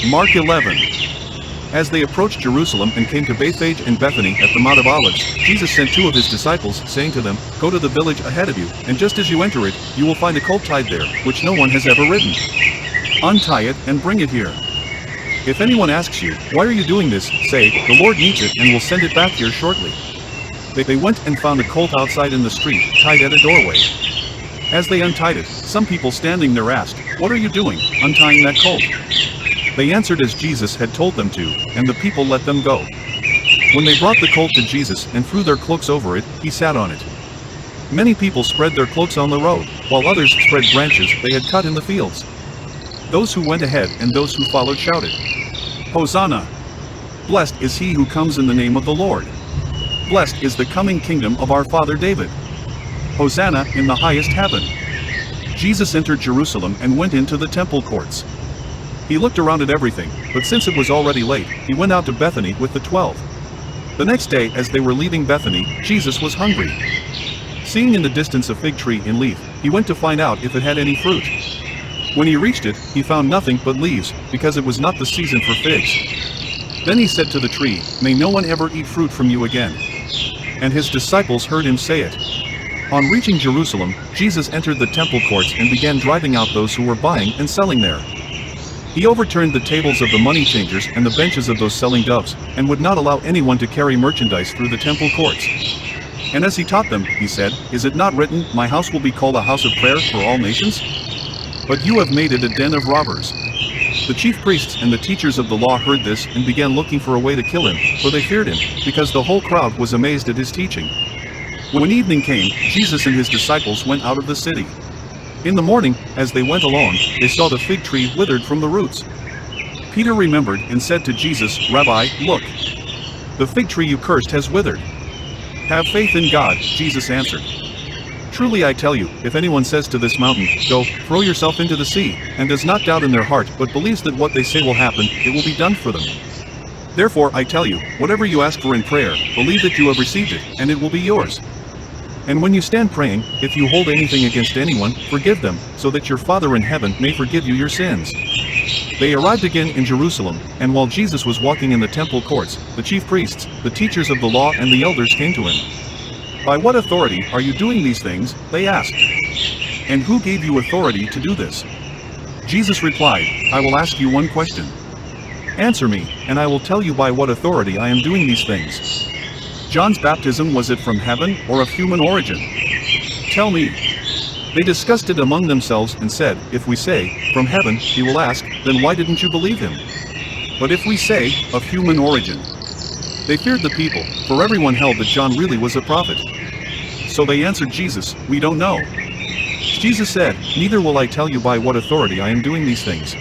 Mark 11. As they approached Jerusalem and came to Bethphage and Bethany at the Mount of Olives, Jesus sent 2 of his disciples, saying to them, "Go to the village ahead of you, and just as you enter it, you will find a colt tied there, which no one has ever ridden. Untie it and bring it here. If anyone asks you, 'Why are you doing this?' say, 'The Lord needs it and will send it back here shortly.'" They went and found a colt outside in the street, tied at a doorway. As they untied it, some people standing there asked, "What are you doing, untying that colt?" They answered as Jesus had told them to, and the people let them go. When they brought the colt to Jesus and threw their cloaks over it, he sat on it. Many people spread their cloaks on the road, while others spread branches they had cut in the fields. Those who went ahead and those who followed shouted, "Hosanna! Blessed is he who comes in the name of the Lord. Blessed is the coming kingdom of our father David. Hosanna in the highest heaven." Jesus entered Jerusalem and went into the temple courts. He looked around at everything, but since it was already late, he went out to Bethany with the 12. The next day, as they were leaving Bethany, Jesus was hungry. Seeing in the distance a fig tree in leaf, he went to find out if it had any fruit. When he reached it, he found nothing but leaves, because it was not the season for figs. Then he said to the tree, "May no one ever eat fruit from you again." And his disciples heard him say it. On reaching Jerusalem, Jesus entered the temple courts and began driving out those who were buying and selling there. He overturned the tables of the money changers and the benches of those selling doves, and would not allow anyone to carry merchandise through the temple courts. And as he taught them, he said, "Is it not written, 'My house will be called a house of prayer for all nations'? But you have made it a den of robbers." The chief priests and the teachers of the law heard this and began looking for a way to kill him, for they feared him, because the whole crowd was amazed at his teaching. When evening came, Jesus and his disciples went out of the city. In the morning, as they went along, they saw the fig tree withered from the roots. Peter remembered and said to Jesus, "Rabbi, look! The fig tree you cursed has withered." "Have faith in God," Jesus answered. "Truly I tell you, if anyone says to this mountain, 'Go, throw yourself into the sea,' and does not doubt in their heart but believes that what they say will happen, it will be done for them. Therefore I tell you, whatever you ask for in prayer, believe that you have received it, and it will be yours. And when you stand praying, if you hold anything against anyone, forgive them, so that your Father in heaven may forgive you your sins." They arrived again in Jerusalem, and while Jesus was walking in the temple courts, the chief priests, the teachers of the law and the elders came to him. "By what authority are you doing these things?" they asked. "And who gave you authority to do this?" Jesus replied, "I will ask you one question. Answer me, and I will tell you by what authority I am doing these things. John's baptism, was it from heaven or of human origin? Tell me." They discussed it among themselves and said, "If we say, 'From heaven,' he will ask, 'Then why didn't you believe him?' But if we say, 'Of human origin,'" they feared the people, for everyone held that John really was a prophet. So they answered Jesus, "We don't know." Jesus said, "Neither will I tell you by what authority I am doing these things.